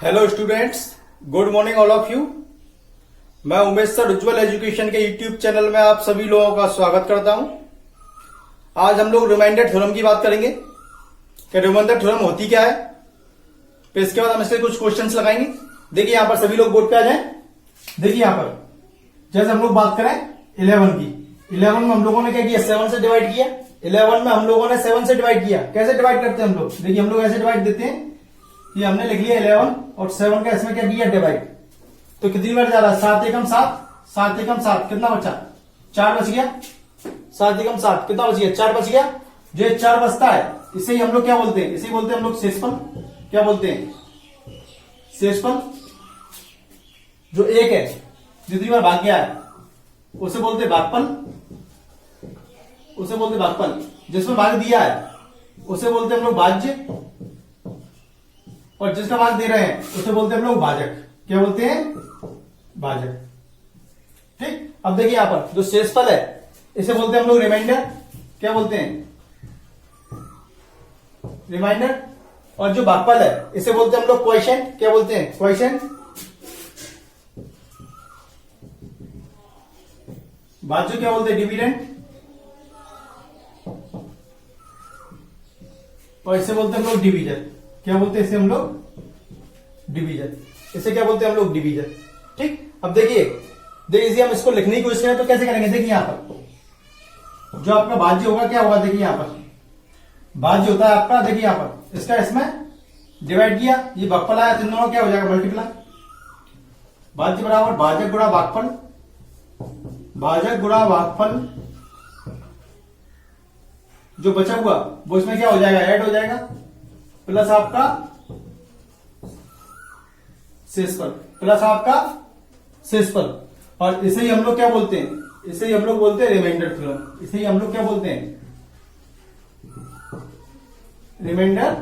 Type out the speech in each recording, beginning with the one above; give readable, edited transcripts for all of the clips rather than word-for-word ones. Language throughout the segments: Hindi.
Hello students, good morning all of you. मैं उमेश सर उज्ज्वल एजुकेशन के यूट्यूब चैनल में आप सभी लोगों का स्वागत करता हूं। आज हम लोग रिमाइंडर थ्योरम की बात करेंगे कि रिमाइंडर थ्योरम होती क्या है। फिर इसके बाद हम इसके कुछ क्वेश्चंस लगाएंगे। देखिए यहाँ पर सभी लोग बोर्ड पे आ जाएं। देखिए यहाँ पर जैसे हम लोग बात करें 11 की, 11 में हम लोगों ने क्या किया, 7 से डिवाइड किया। 11 में हम लोगों ने 7 से डिवाइड किया। कैसे डिवाइड करते हैं हम लोग? देखिए हम लोग ऐसे डिवाइड देते हैं, ये हमने लिख लिया 11 और 7 का इसमें क्या किया, डिवाइड। तो कितनी बार जा रहा है? 7 एकम 7, 7 एकम 7, कितना बचा? 4 बच गया। 7 एकम 7 कितना बच गया? 4 बच गया। जो 4 बचता है इसे ही हम लोग क्या बोलते हैं? इसे बोलते हैं हम लोग शेषफल। क्या बोलते हैं? शेषफल। जो 1 है, जितनी बार भाग गया है उसे बोलते भागफल, उसे बोलते भागफल। जिसमें भाग दिया है उसे बोलते हम लोग भाज्य, और जिसका भाग दे रहे हैं उसे बोलते हैं हम लोग भाजक। क्या बोलते हैं? भाजक। ठीक। अब देखिए यहां पर जो शेषफल है इसे बोलते हैं हम लोग रिमाइंडर। क्या बोलते हैं? रिमाइंडर। और जो भागफल है इसे बोलते हैं हम लोग क्वोशिएंट। क्या बोलते हैं? क्वोशिएंट। भाज्य क्या बोलते हैं? डिविडेंड। और इसे बोलते हैं हम लोग डिवीजन। क्या बोलते हैं इसे हम लोग? डिवीजन। इसे क्या बोलते हैं हम लोग? डिवीजन। ठीक। अब देखिए हम इसको लिखने की कोशिश करें तो कैसे करेंगे? देखिए यहां पर जो आपका भाज्य होगा क्या होगा? देखिए यहां पर भाज्य होता है आपका, देखिए यहां पर इसका इसमें डिवाइड किया, ये भागफल आया, तो इन दोनों क्या हो जाएगा? मल्टीप्लाई। भाज्य बराबर भाजक गुणा भागफल, भाजक गुणा भागफल। जो बचा हुआ वो इसमें क्या हो जाएगा? ऐड हो जाएगा, प्लस आपका शेषफल, प्लस आपका शेषफल। और इसे ही हम लोग क्या बोलते हैं? इसे ही हम लोग बोलते हैं रिमाइंडर थ्योरम। इसे ही हम लोग क्या बोलते हैं? Remainder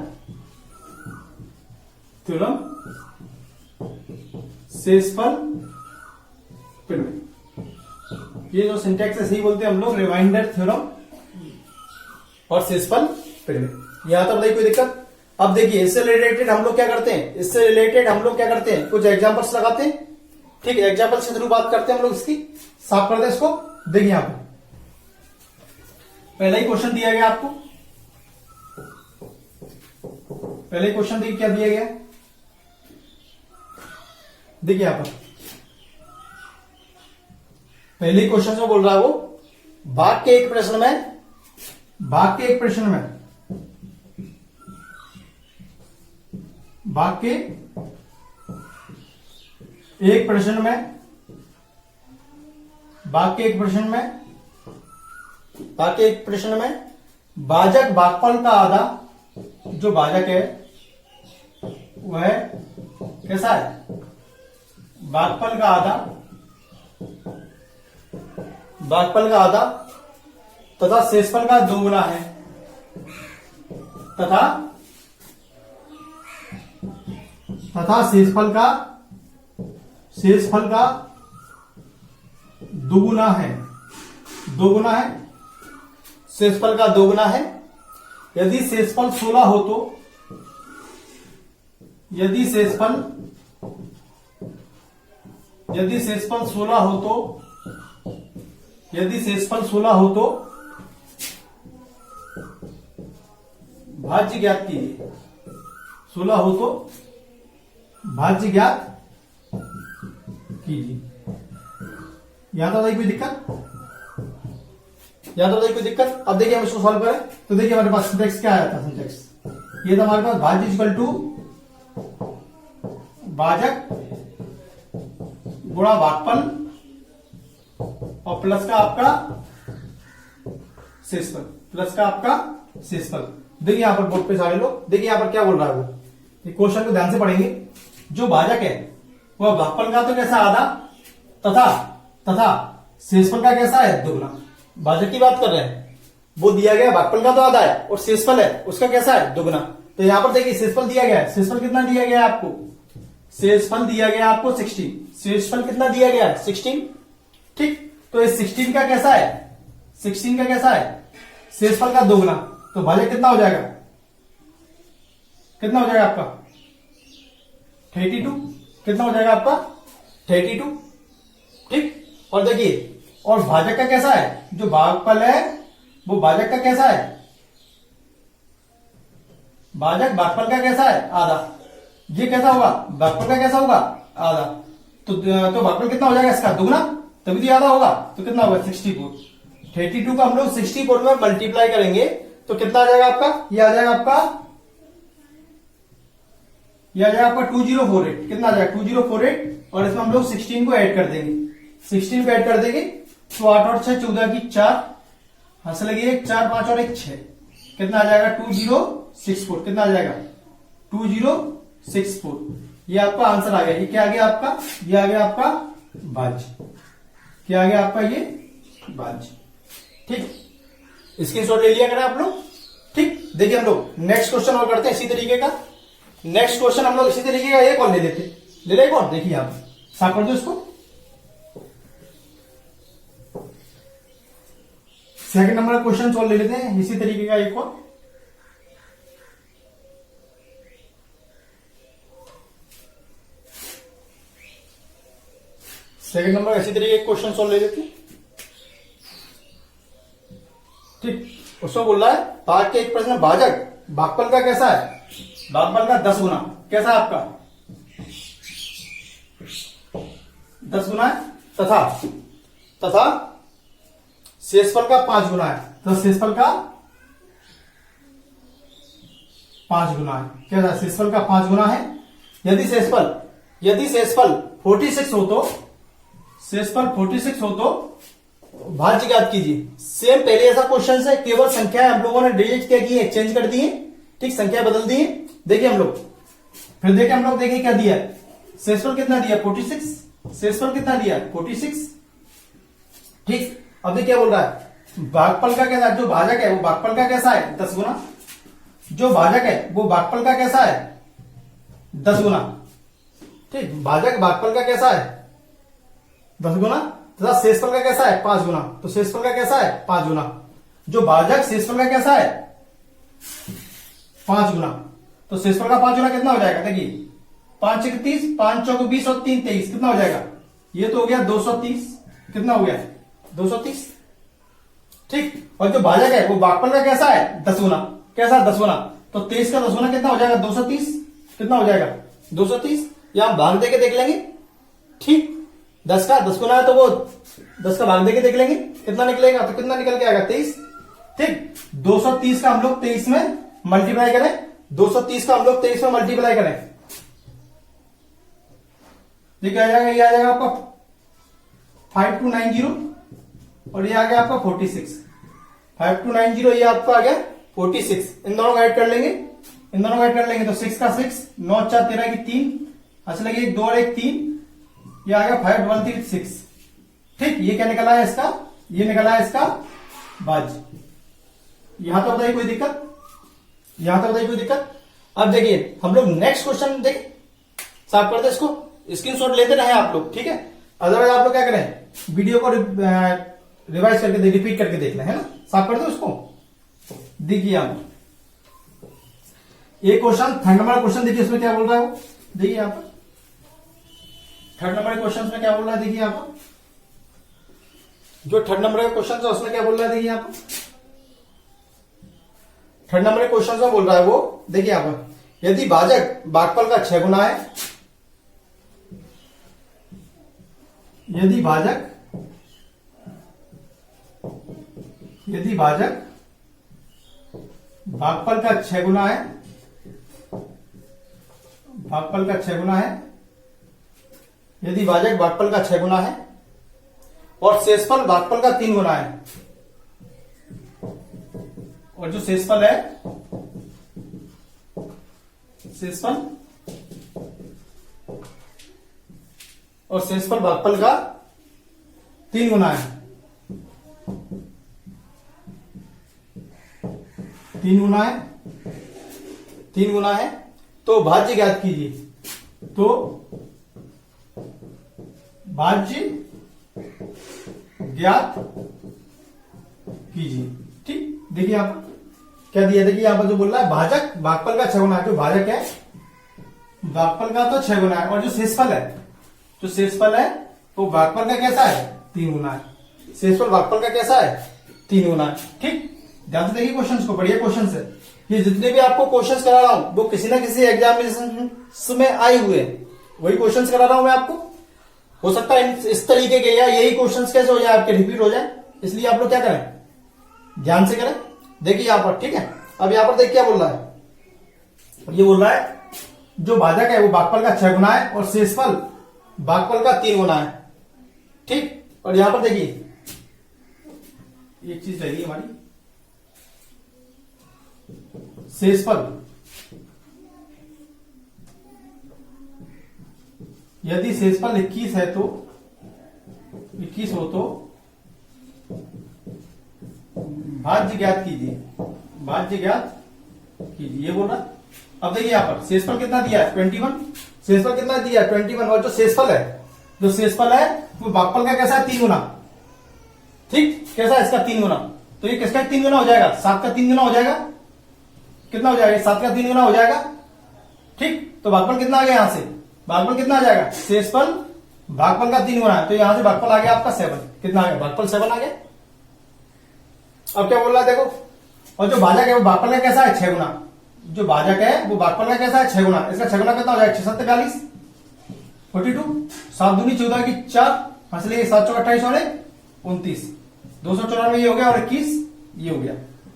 theorem. शेषफल पिरामिड, ये जो सिंटैक्स है सही बोलते हैं हम लोग रिमाइंडर थ्योरम और शेषफल पिरामिड। यहां तक बताइए कोई दिक्कत? अब देखिए इससे रिलेटेड हम लोग क्या करते हैं? इससे रिलेटेड हम लोग क्या करते हैं? कुछ एग्जांपल्स लगाते हैं। ठीक है, एग्जांपल्स के थ्रू बात करते हैं हम लोग इसकी। साफ करते हैं इसको। देखिए यहां पर पहला ही क्वेश्चन दिया गया आपको। पहले ही क्वेश्चन देखिए क्या दिया गया। देखिए यहां पर पहले ही क्वेश्चन में बोल रहा है वो, भाग के एक प्रश्न में, भाग के एक प्रश्न में, भाग के एक प्रश्न में, भाग के एक प्रश्न में, भाग के एक प्रश्न में भाजक भागफल का आधा, जो भाजक है वह कैसा है? भागफल का आधा, भागफल का आधा तथा शेषफल का दोगुना है, तथा शेषफल का दोगुना है, दोगुना है, शेषफल का दोगुना है। यदि शेषफल 16 हो तो, यदि शेषफल 16 हो तो, यदि शेषफल 16 हो तो भाज्य ज्ञात कीजिए। 16 हो तो भाज्य ज्ञात कीजिए। यहां तो कोई दिक्कत? यहां तो कोई दिक्कत? अब देखिए हम इसको सॉल्व करें तो देखिए हमारे पास सिंटेक्स क्या आया था। सिंटेक्स ये था हमारे पास, भाज्य इक्वल टू भाजक गुणा भागफल और प्लस का आपका शेषफल, प्लस का आपका शेषफल। देखिए यहां पर बोर्ड पे सारे लोग, देखिए यहां पर क्या बोल रहा है वो, ये क्वेश्चन को ध्यान से पढ़ेंगे। जो भाजक है वह भागफल का तो कैसा? आधा, तथा शेषफल का कैसा है? दोगुना। भाजक की बात कर रहे हैं, वो दिया गया भागफल का तो आधा है और शेषफल है उसका कैसा है? दोगुना। तो यहां पर देखिए शेषफल दिया गया है। शेषफल कितना दिया गया है आपको? शेषफल दिया गया आपको 16। शेषफल कितना दिया गया है? 16। ठीक। तो इस 16 का कैसा है? 16 का कैसा है? शेषफल का दोगुना। तो भाजक कितना हो जाएगा? कितना हो जाएगा आपका? 32 कितना हो जाएगा आपका 32। ठीक, और देखिए और भाजक का कैसा है, जो भागफल है वो भाजक का कैसा है, भाजक भागफल का कैसा है आधा। ये कैसा होगा, भागफल का कैसा होगा आधा। तो भागफल कितना हो जाएगा इसका दुगना, तभी तो आधा होगा। तो कितना होगा 64। 32 का हम लोग 64 में मल्टीप्लाई करेंगे तो कितना आ जाएगा आपका, ये आ जाएगा आपका, ये आ जाएगा आपका 2048। कितना आ जाएगा 2048, और इसमें हम लोग 16 को ऐड कर देंगे। 16 को ऐड कर देंगे तो 8 और 6 14 की 4, हंस लगी 1 4 5 और 1 6, कितना आ जाएगा 2064। कितना आ जाएगा 2064। ये आपका आंसर आ गया। ये क्या आ गया आपका, ये आ गया आपका भाज्य। क्या आ गया आपका, ये भाज्य। ठीक, इसकी शॉट ले लिया करें आप लोग। ठीक, देखिए हम लोग नेक्स्ट क्वेश्चन और करते हैं इसी तरीके का। नेक्स्ट क्वेश्चन हम लोग इसी तरीके का एक और ले लेते, ले रहे कौन, देखिए आप साफ कर दो इसको। सेकंड नंबर का क्वेश्चन सॉल्व ले लेते हैं इसी तरीके का एक और। सेकंड नंबर इसी तरीके का क्वेश्चन सॉल्व ले लेते हैं। ठीक, उसमें बोल रहा है पाठ के एक प्रश्न, भाजक भागफल का कैसा है, भागफल का 10 गुना कैसा है आपका, 10 गुना है, तथा शेषफल का 5 गुना है। तो शेषफल का 5 गुना है, कैसा, शेषफल का 5 गुना है। यदि शेषफल 46 हो तो, शेषफल 46 हो तो भाज्य ज्ञात कीजिए। सेम पहले ऐसा क्वेश्चन है, केवल संख्या हम लोगों ने डिलीट क्या की है, चेंज कर दिए। ठीक, संख्या बदल दी। देखिए हम लोग फिर देखिए क्या दिया, शेषफल कितना दिया 46, शेषफल कितना दिया 46। ठीक, अब देखिए क्या बोल रहा है, भागफल का कैसा, जो भाजक है वो भागफल का कैसा है 10 गुना, जो भाजक है वो भागफल का कैसा है 10 गुना। ठीक, भाजक भागफल का कैसा है 10 गुना, तथा शेषफल का कैसा है 5 गुना। तो शेषफल का कैसा है 5 गुना, जो भाजक शेषफल का कैसा है 5 गुना। तो शेषफल का 5 गुना कितना हो जाएगा, देखिए 5 1 30, 5 चौक 20 और 3 23, कितना हो जाएगा, ये तो हो गया 230। कितना हो गया 230। ठीक, और जो भाजक है वो भागफल का कैसा है 10 गुना, कैसा 10 गुना। तो 23 का 10 गुना कितना हो जाएगा 230। कितना हो जाएगा 230, या हम भाग देके देख लेंगे। ठीक, 10 का 10 गुना है तो वो 10 का भाग देके देख लेंगे कितना निकलेगा, तो कितना निकल के आएगा 23। ठीक, 230 का हम लोग 23 में मल्टीप्लाई करें, 230 का हम लोग 23 में मल्टीप्लाई करें, ये क्या आ जाएगा, ये आ जाएगा आपका 5290, और ये आ गया आपका 46। 5290 ये आपका आ गया 46। इन दोनों का ऐड कर लेंगे, इन दोनों का ऐड कर लेंगे तो 6 का 6, 9 4 13 की 3, अच्छा लगे 1 2 और 1 3, ये आ गया 5136। ठीक, ये क्या निकला है इसका, ये निकला है इसका भाज्य। यहां तो बताइए कोई दिक्कत, यहां तो बताइए कोई दिक्कत। अब देखिए हम लोग नेक्स्ट क्वेश्चन देख, साफ करते इसको, स्क्रीनशॉट लेते रहे आप लोग। ठीक है, अदरवाइज आप लोग क्या करें, वीडियो को रिवाइज करके रिपीट करके देख लें, है ना। साफ कर दो उसको। देखिए आप एक क्वेश्चन, थर्ड नंबर क्वेश्चन देखिए इसमें क्या बोल रहा है वो, देखिए यहां पर थर्ड नंबर के क्वेश्चन में क्या बोल रहा है, देखिए यहां पर जो थर्ड नंबर का क्वेश्चन है उसमें क्या बोल रहा है, देखिए यहां पर थर्ड नंबर के क्वेश्चन में बोल रहा है वो, देखिए यहां पर, यदि भाजक भागफल का 6 गुना है, यदि भाजक भागफल का 6 गुना है, भागफल का 6 गुना है, यदि भाजक भागफल का 6 गुना है और शेषफल भागफल का 3 गुना है, और जो शेषफल है, शेषफल और शेषफल भागफल का 3 गुना है, 3 गुना है, 3 गुना है, तो भाज्य ज्ञात कीजिए। तो भाज्य ज्ञात कीजिए। ठीक, देखिए आप क्या दिया, देखिए यहां पर जो बोल रहा है भाजक भागफल का 6 गुना है, जो भाजक है भागफल का तो 6 गुना है, और जो शेषफल है वो भागफल का कैसा है, 3 गुना है। शेषफल भागफल का कैसा है, 3 गुना है। ठीक, ध्यान से देखिए क्वेश्चंस को, बढ़िया क्वेश्चन है ये। जितने भी आपको क्वेश्चंस करा रहा हूं वो किसी ना किसी एग्जामिनेशन में आए हुए हैं, वही क्वेश्चंस करा रहा हूं मैं आपको। हो सकता है इस तरीके के या यही क्वेश्चंस कैसे हो जाए आपके, रिपीट हो जाए, इसलिए आप लोग क्या करें, ध्यान से करें। देखिए यहां पर, ठीक है। अब यहां पर देखिए क्या बोल रहा है, ये बोल रहा है जो भाजक है वो भागफल का 6 गुना है और शेषफल भागफल का 3 गुना है। ठीक, और यहां पर देखिए एक चीज रहेगी हमारी, शेषफल यदि शेषफल 21 है तो 21 हो तो भाज्य ज्ञात कीजिए, भाज्य ज्ञात कीजिए, ये बोल रहा। अब देखिए यहां पर शेषफल कितना दिया है, 21। शेषफल कितना दिया है, 21। और जो शेषफल है वो भागफल का कैसा है, 3 गुना। ठीक, कैसा है इसका 3 गुना, तो ये किसका 3 गुना हो जाएगा, 7 का 3 गुना हो जाएगा। कितना हो जाएगा, 7 का 3 गुना हो जाएगा। ठीक, तो भागफल कितना आ गया, यहां से भागफल कितना आ जाएगा, शेषफल भागफल का 3 गुना है, तो यहां से भागफल आ गया आपका 7। कितना आ गया, भागफल 7 आ गया। अब क्या बोल रहा है देखो, और जो भाजक है वो भागफल का कैसा है, 6 गुना। जो भाजक है वो भागफल का कैसा है, 6 गुना। इसका 6 गुना कितना हो जाएगा, 6 7 42, 42, 7 दूनी 14 की 4, इसलिए 7 चौक 28 और 29, 294 ये हो गया, और 21 ये हो गया,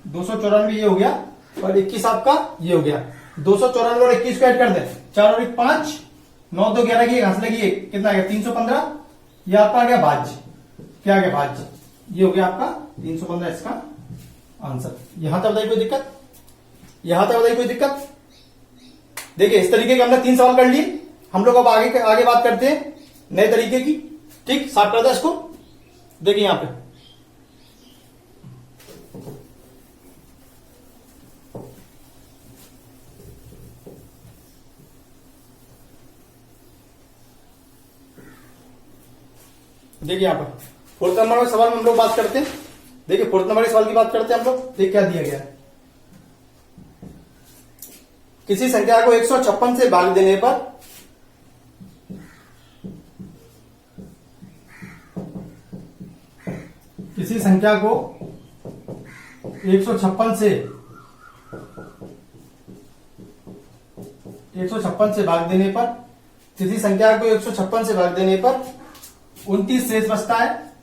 294 ये हो गया, और 21 आपका ये हो गया। 294 और 21 को ऐड कर दे, 4 और 1 5, 9 2 11 की घास लगी, कितना आ गया, 315। ये आपका आ गया भाज्य, क्या आ गया, भाज्य, ये हो गया आपका 315 इसका आंसर। यहां तक बताइए कोई दिक्कत, यहां तक बताइए कोई दिक्कत। देखिए इस तरीके के हमने 3 सवाल कर लिए, हम लोग अब आगे बात करते हैं नए तरीके की। ठीक, साफ कर दे इसको। देखिए यहां पे देखिए यहां पर 4th नंबर में सवाल में हम लोग बात करते हैं। देखिए 4th नंबर के सवाल की बात करते हैं हम लोग। देखिए क्या दिया गया है, किसी संख्या को 156 से भाग देने पर किसी संख्या को 156 से भाग देने पर, किसी संख्या को 156 से भाग देने पर 29 शेष बचता है,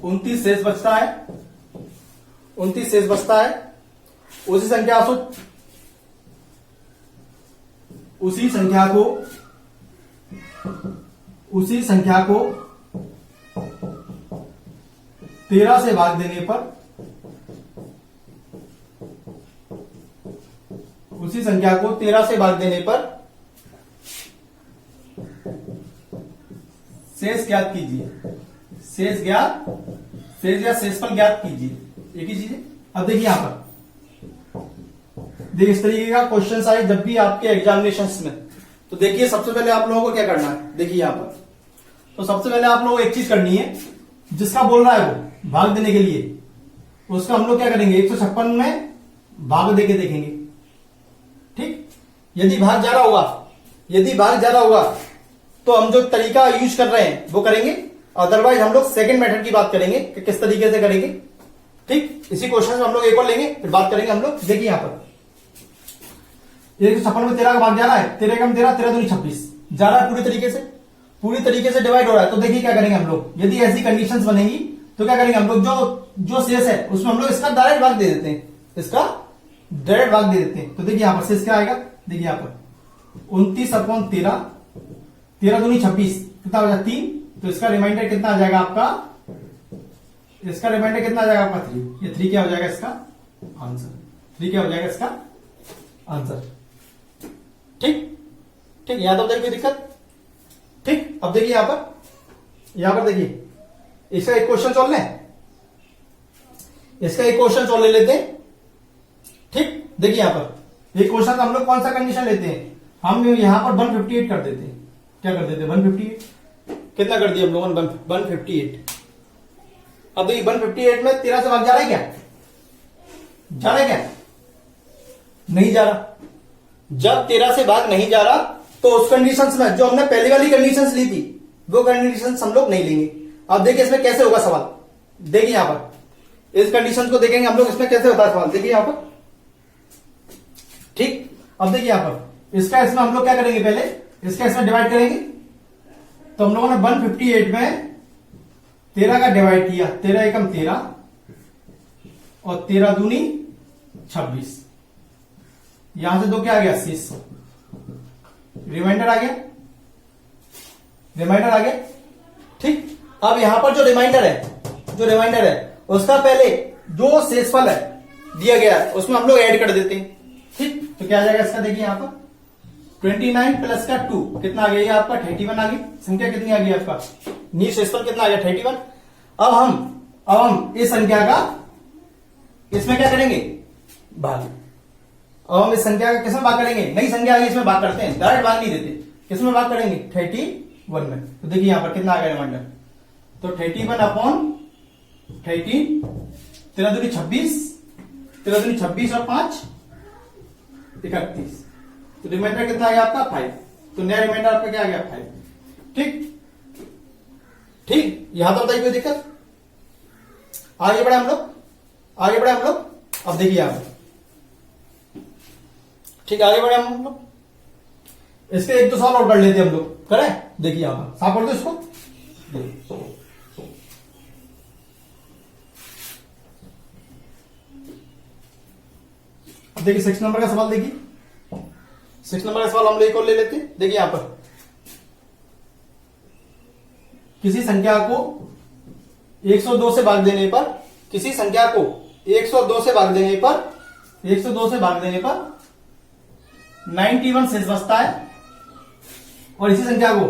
29 शेष बचता है, 29 शेष बचता है। उसी संख्या को 13 से भाग देने पर, उसी संख्या को 13 से भाग देने पर शेष ज्ञात कीजिए, शेष या शेषफल ज्ञात कीजिए, एक ही चीज है। अब देखिए यहां पर, देखिए इस तरीके का क्वेश्चन आए जब भी आपके एग्जामिनेशन में, तो देखिए सबसे पहले आप लोगों को क्या करना है। देखिए यहां पर तो सबसे पहले आप लोगों को एक चीज करनी है, जिसका बोल रहा है वो भाग देने के लिए, उसका हम लोग क्या करेंगे, 156 में भाग देके देखेंगे। ठीक, यदि भाग जा रहा होगा तो हम जो तरीका यूज कर रहे हैं वो करेंगे, अदरवाइज हम लोग सेकंड मेथड की बात करेंगे कि किस तरीके से करेंगे। ठीक, इसी क्वेश्चन में हम लोग एक और लेंगे, फिर बात करेंगे हम लोग। देखिए यहां पर 156 में 13 का भाग जा रहा है, 13 कम 13, 13 दूनी 26 जा रहा है, पूरी तरीके से डिवाइड हो रहा है। तो देखिए क्या करेंगे हम लोग, यदि ऐसी कंडीशंस बनेगी तो क्या करेंगे हम लोग, जो शेष है उसमें हम लोग इसका डायरेक्ट भाग दे देते हैं, तो देखिए यहां पर शेष क्या आएगा, देखिए यहां पर 29/13, 13 दूनी 26, कितना हो जाएगा 3, तो इसका रिमाइंडर कितना आ जाएगा आपका, 3। ये 3 क्या हो जाएगा इसका आंसर, 3 क्या हो जाएगा इसका आंसर। ठीक, यहां तो कोई दिक्कत। ठीक, अब देखिए यहां पर देखिए इसका एक क्वेश्चन सॉल्व ले लेते हैं। ठीक, देखिए यहां पर एक क्वेश्चन हम लोग कौन सा कंडीशन लेते हैं, हम यहां पर 158 कर देते हैं। क्या कर देते हैं, 158, कितना कर दिया हम लोगों ने, 158। अब देखिए 158 में 13 से भाग जा रहा है क्या, नहीं जा रहा। जब 13 से भाग नहीं जा रहा तो उस कंडीशंस में जो हमने पहली वाली कंडीशंस ली थी वो कंडीशंस हम लोग नहीं लेंगे। अब देखिए इसमें कैसे होगा सवाल, देखिए यहां पर इस कंडीशन को देखेंगे हम लोग, इसमें कैसे होता है सवाल, देखिए यहां पर। ठीक, अब देखिए यहां पर इसका इसमें हम लोग क्या करेंगे, पहले इसका इसमें डिवाइड करेंगे। तो हम लोगों ने 158 में 13 का डिवाइड किया, 13 एकम 13 और 13 दूनी 26, यहां से 2 क्या आ गया 80, रिमाइंडर आ गया, रिमाइंडर आ गया। ठीक, अब यहां पर जो रिमाइंडर है उसका पहले जो शेषफल है दिया गया है उसमें हम लोग ऐड कर देते हैं। ठीक, तो क्या आ जाएगा इसका, देखिए यहां पर 29 प्लस का 2 कितना आ गया आपका 31 आ गई। संख्या कितनी आ गई आपका, नी शेषफल कितना आ गया 31। अब हम इस संख्या का इसमें क्या करेंगे, भाग। अब हम इस संख्या का किसमें भाग करेंगे, नई संख्या आगे इसमें भाग करते हैं, डायरेक्ट भाग नहीं देते, किसमें भाग करेंगे 31 में। तो देखिए यहां पर कितना आ गया रिमाइंडर, तो 31 अपॉन 13, 13 दूनी 26, 13 दूनी 26 और 5 31, तो रिमाइंडर कितना आ गया आपका 5। तो नया रिमाइंडर आपका क्या आ गया 5। ठीक, ठीक, यहां तो बताइए कोई दिक्कत, आगे बढ़े हम लोग, आगे बढ़े हम लोग। अब देखिए यहां पर, ठीक, आगे बढ़े हम लोग, इसके एक दो सवाल और कर लेते हम लोग, करें, देखिए यहां पर साफ कर दो इसको। अब देखिए 6 नंबर का सवाल, देखिए 6 नंबर का सवाल हम लोग एक और ले लेते हैं। देखिए यहां पर किसी संख्या को 102 से भाग देने पर, किसी संख्या को 102 से भाग देने पर 102 से भाग देने पर 91 शेष बचता है, और इसी संख्या को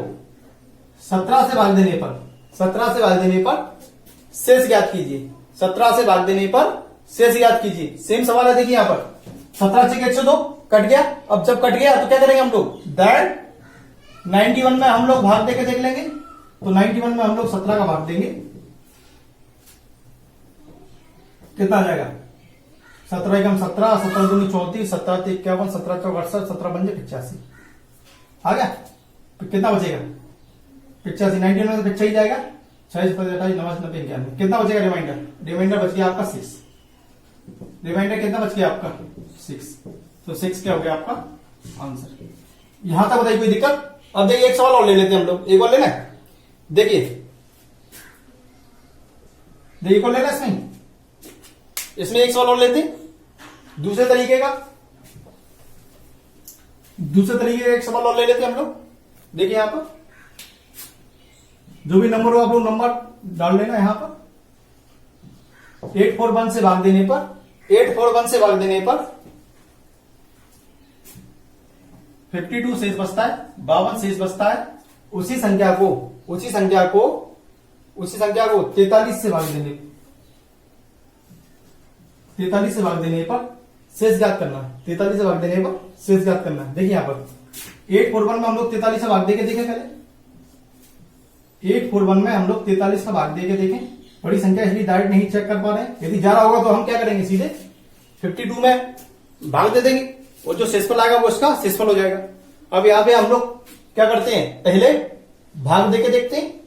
17 से भाग देने पर 17 से भाग देने पर शेष ज्ञात कीजिए, 17 से भाग देने पर शेष ज्ञात कीजिए। सेम सवाल है, देखिए यहां पर 17 से 102 कट गया। अब जब कट गया तो क्या करेंगे हम लोग, दैट 91 में हम लोग भाग देके देख लेंगे। तो 91 में हम लोग 17 का भाग देंगे, कितना आ जाएगा 17 एकम 17, 17 दूनी 34, 17 ते 51, 17 चौक 68, 17 बन जाए 85 आ गया। तो कितना बचेगा 85, 91 में तो 85 जाएगा, 26, 28, 29, 90, 91, कितना बचेगा रिमाइंडर, रिमाइंडर बच गया आपका 6, रिमाइंडर कितना बच गया आपका 6। तो 6 क्या हो गया आपका आंसर। यहां तक बताइए कोई दिक्कत। अब देखिए एक सवाल और ले लेते हैं हम लोग, एक और लेना है, देखिए एक और लेना इसमें एक सवाल और लेते हैं दूसरे तरीके का, एक सवाल और ले लेते हैं हम लोग। देखिए यहां पर जो भी नंबर हो आप लोग नंबर डाल लेना यहां पर। 841 से भाग देने पर 841 से भाग देने पर 52 शेष बचता है, 52 शेष बचता है। उसी संख्या को 43 से भाग देने 43 से भाग देने पर शेष ज्ञात करना है, 43 से भाग देने पर शेष ज्ञात करना है। देखिए यहां पर 841 में हम लोग 43 से भाग देके देखें, पहले 841 में हम लोग 43 का भाग देके देखें, बड़ी संख्या इसलिए डायरेक्ट नहीं चेक कर पा रहे हैं। यदि जा रहा होगा तो हम क्या करेंगे, सीधे 52 में भाग दे देंगे और जो शेषफल आएगा वो इसका शेषफल हो जाएगा। अब यहां पे हम लोग क्या करते हैं, पहले भाग देके देखते हैं।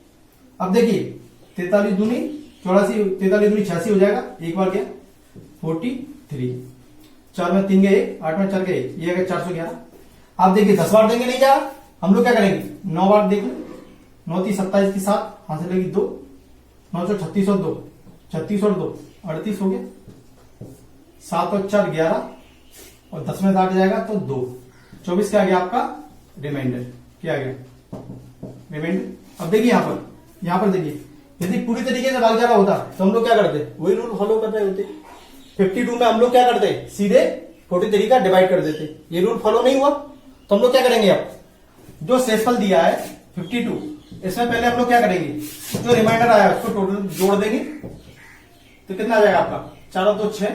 अब देखिए 43 दूनी 84, 43 दूनी 86 हो जाएगा, एक बार क्या 43, 4 में 3 गए 8 में 4 गए, ये है 411। आप देखिए 10 बार देंगे नहीं जा रहा, हम लोग क्या करेंगे 9 बार देख लें, 9 3 27 की 7 हाथ से लगी 2, 9 4 36 और 2, 36 और 2 38 हो गया, 7 और 4 11 और 10 में 8 जाएगा तो 2, 24 क्या आ गया आपका रिमाइंडर, क्या आ गया रिमाइंडर। अब देखिए यहां पर देखिए यदि पूरी तरीके से भाग जा रहा होता तो हम लोग क्या करते, वही रूल फॉलो कर रहे होते। 52 में हम लोग क्या करते, सीधे 43 का डिवाइड कर देते। ये रूल फॉलो नहीं हुआ तो हम लोग क्या करेंगे, अब जो शेषफल दिया है 52, इसमें पहले हम लोग क्या करेंगे, जो रिमाइंडर आया उसको टोटल जोड़ देंगे। तो कितना आ जाएगा आपका 4 और 2 6,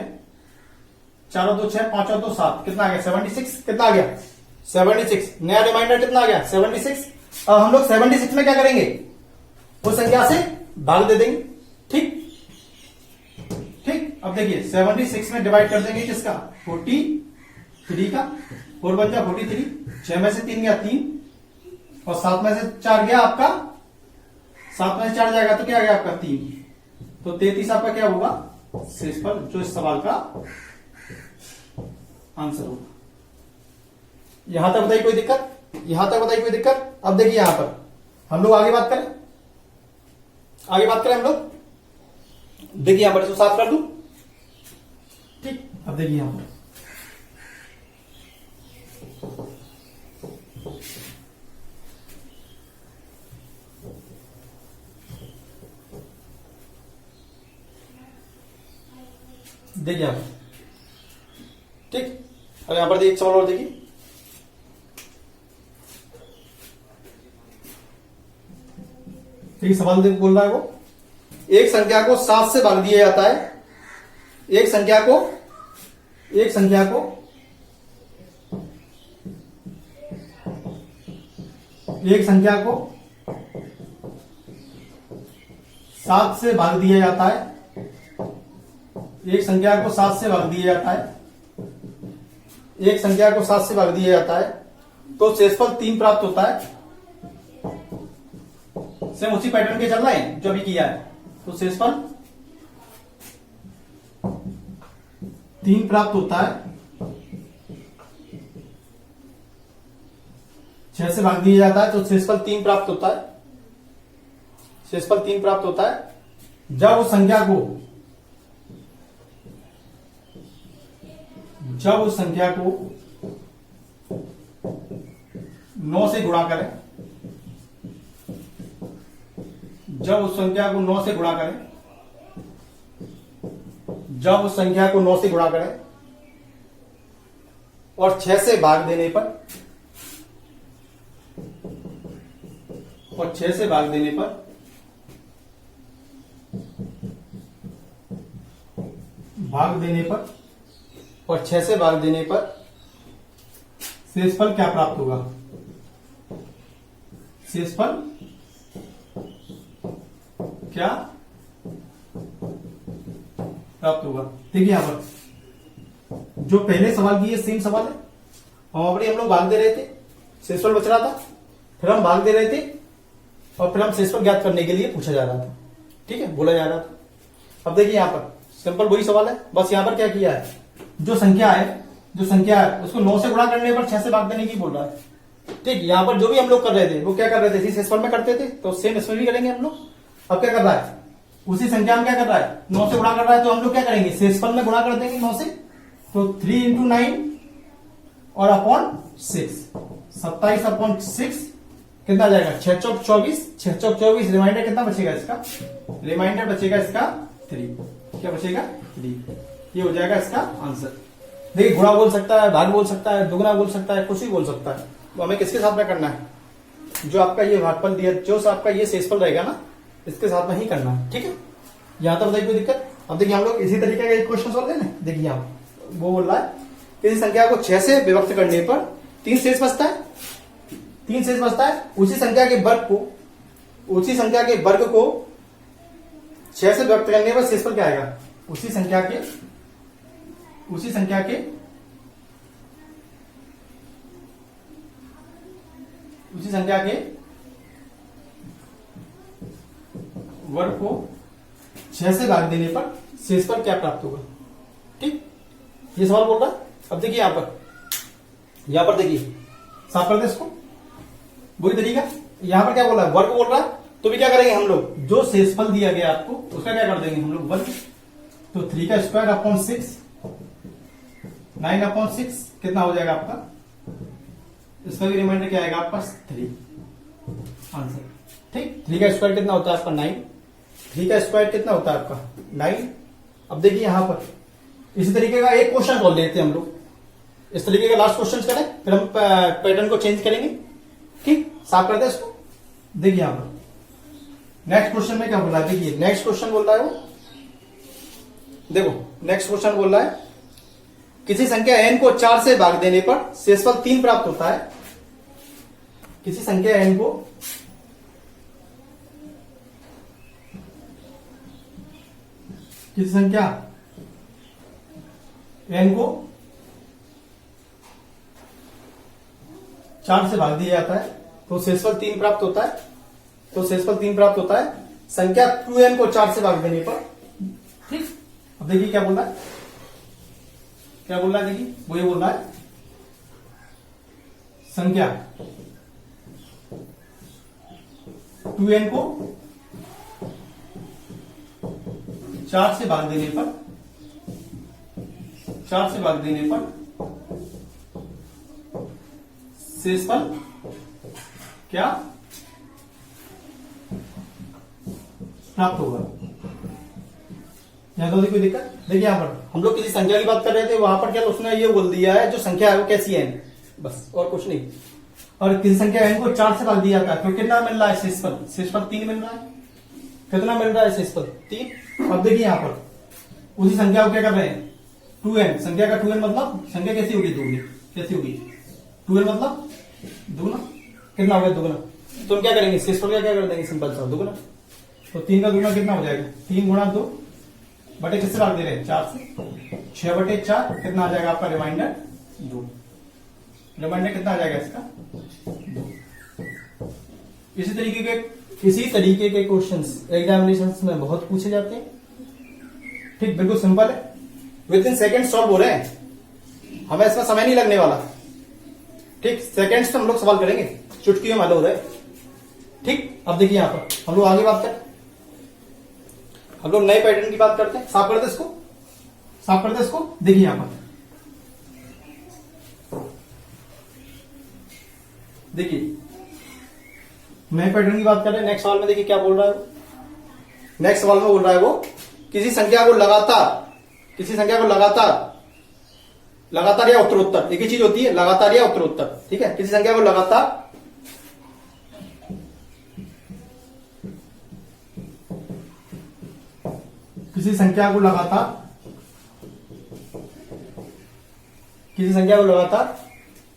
4 और 2 6, 5 और 2 7, कितना आ गया 76, कितना आ गया 76। नया रिमाइंडर कितना आ गया 76। अब हम लोग 76 में क्या करेंगे, उस संख्या से भाग दे देंगे। ठीक, अब देखिए 76 में डिवाइड कर देंगे किसका 43 3 का, 4 बन जा 43, 6 में से 3 गया 3, और 7 में से 4 गया आपका, 7 में से 4 जाएगा तो क्या आ गया आपका 3, तो 33 आपका क्या होगा शेषफल, जो इस सवाल का आंसर होगा। यहां तक बताइए कोई दिक्कत, यहां तक बताइए कोई दिक्कत। अब देखिए यहां पर हम लोग आगे बात करें, आगे बात करें हम लोग। देखिए यहां पर इसको साफ कर दूं, ठीक। अब देखिए यहां पर देखिए यहां पर, ठीक। अब यहां पर देखिए एक सवाल और देखिए, ठीक सवाल बोल रहा है वो, एक संख्या को 7 से भाग दिया जाता है, एक संख्या को 7 से भाग दिया जाता है, एक संख्या को 7 से भाग दिया जाता है, एक संख्या को 7 से भाग दिया जाता है, तो शेषफल 3 प्राप्त होता है। सेम उसी पैटर्न के चल रहा है जो अभी किया है, तो शेषफल 3 प्राप्त होता है, 6 से भाग दिया जाता है तो शेषफल 3 प्राप्त होता है, शेषफल 3 प्राप्त होता है जब उस संख्या को 9 से गुणा करें, जब उस संख्या को 9 से गुणा करें, जब उस संख्या को 9 से गुणा करें और 6 से भाग देने पर, और 6 से भाग देने पर और 6 से भाग देने पर शेषफल क्या प्राप्त होगा, शेषफल क्या प्राप्त होगा। देखिए यहां पर जो पहले सवाल की है सेम सवाल है, वहां पर हम लोग भाग दे रहे थे, शेषफल बच रहा था, फिर हम भाग दे रहे थे और फिर हम शेषफल ज्ञात करने के लिए पूछा जा रहा था, ठीक है, बोला जा रहा था। अब देखिए यहां पर सिंपल वही सवाल है, बस यहां पर क्या किया है, जो संख्या है उसको 9 से गुणा करने पर 6 से भाग देने की बोल रहा है, ठीक। यहां पर जो भी हम लोग कर रहे थे वो क्या कर रहे थे, इसी शेषफल में करते थे, तो सेम इसमें भी करेंगे हम लोग। अब क्या कर रहा है, उसी संख्या में क्या कर रहा है, 9 से गुणा कर रहा है, तो हम लोग क्या करेंगे, शेषफल में गुणा कर देंगे 9 से, तो 3 इंटू 9 और अपॉन 6, 27 अपॉन 6 कितना जाएगा, 6 चौक 24, 6 चौक 24, रिमाइंडर कितना बचेगा इसका, रिमाइंडर बचेगा इसका 3, क्या बचेगा 3, ये हो जाएगा इसका आंसर। देखिए गुणा बोल सकता है, भाग बोल सकता है, दुगुना बोल सकता है, कुछ भी बोल सकता है, तो हमें किसके साथ में करना है, जो आपका ये भागफल दिया, जो आपका ये शेषफल रहेगा ना, इसके साथ में ही करना है, ठीक है। यहां तक बताइए कोई दिक्कत। अब देखिए हम लोग इसी तरीके का एक क्वेश्चन सॉल्व करें, देखिए यहां वो बोल रहा है किसी संख्या को 6 से विभक्त करने पर 3 शेष बचता है, 3 शेष बचता है, उसी संख्या के वर्ग को 6 से विभक्त करने पर शेषफल क्या आएगा, उसी संख्या के वर्ग को 6 से भाग देने पर शेषफल क्या प्राप्त होगा, ठीक, ये सवाल बोल रहा है। अब देखिए यहां पर देखिए साफ कर दे इसको, वही तरीका। यहां पर क्या बोल रहा है, वर्ग बोल रहा है, तो भी क्या करेंगे हम लोग, जो शेषफल दिया गया आपको उसका क्या कर देंगे हम लोग वर्ग, तो 3 का स्क्वायर अपॉन 6, 9 अपॉन 6 कितना हो जाएगा आपका, इसका भी रिमाइंडर क्या आएगा आपका 3, आंसर, ठीक। 3 का स्क्वायर कितना होता है आपका 9, 3 का स्क्वायर कितना होता है आपका 9। अब देखिए यहां पर इसी तरीके का एक क्वेश्चन बोल देते हैं हम लोग, इस तरीके का लास्ट क्वेश्चन करें, फिर हम पैटर्न को चेंज करेंगे, ठीक, साफ करते हैं इसको। देखिए यहां पर नेक्स्ट क्वेश्चन में क्या बोल रहा है, देखिए नेक्स्ट क्वेश्चन बोल रहा है वो, देखो नेक्स्ट क्वेश्चन बोल रहा है किसी संख्या n को 4 से भाग देने पर शेषफल 3 प्राप्त होता है, किसी संख्या n को 4 4 से भाग दिया जाता है तो शेषफल 3 प्राप्त होता है। तो शेषफल 3 प्राप्त होता है संख्या 2n को 4 से भाग देने पर। ठीक, अब देखिए क्या बोल रहा है, क्या बोल रहा है, देखिए वो ये बोल रहा है संख्या 2n को 4 से भाग देने पर, 4 से भाग देने पर शेषफल क्या प्राप्त होगा। यहां तो कोई दिक्कत देखिए, यहां पर हम लोग किसी संख्या की बात कर रहे थे, वहां पर क्या तो उसने ये बोल दिया है जो संख्या है वो कैसी है, बस और कुछ नहीं। और किसी संख्या n को 4 से भाग दिया था तो कितना मिल रहा है शेषफल, शेषफल 3 मिल रहा है। कितना मिल रहा है शेषफल 3। अब देखिए यहां पर उसी संख्या को क्या कर रहे हैं 2n, संख्या का 2n मतलब संख्या कैसी होगी, दोगुनी कैसी होगी, 2n मतलब दुगुना, कितना हो गया दुगुना। तो हम क्या करेंगे शेषफल का क्या कर देंगे, सिंपल सा दुगुना। तो 3 का दुगुना कितना हो जाएगा, 3 गुणा 2 बटे किससे भाग दे रहे हैं 4 से, 6 बटे 4 कितना आ जाएगा आपका रिमाइंडर 2। रिमाइंडर कितना आ जाएगा इसका 2। इसी तरीके के क्वेश्चंस एग्जामिनेशंस में बहुत पूछे जाते हैं। ठीक, बिल्कुल सिंपल है, विद इन सेकेंड सॉल्व हो रहे हैं, हमें इसमें समय नहीं लगने वाला। ठीक, सेकेंड्स में हम लोग सवाल करेंगे, चुटकियों में हल हो रहा है। ठीक, अब देखिए यहां पर हम लोग आगे बात करें, हम लोग नए पैटर्न की बात करते हैं। साफ करते इसको, साफ करते इसको। देखिए यहां पर देखिए नए पैटर्न की बात कर रहे हैं। नेक्स्ट सवाल में देखिए क्या बोल रहा है, नेक्स्ट सवाल में बोल रहा है वो किसी संख्या को लगातार या उत्तरोत्तर, एक ही चीज होती है लगातार या उत्तरोत्तर। ठीक है, किसी संख्या को लगातार किसी संख्या को लगातार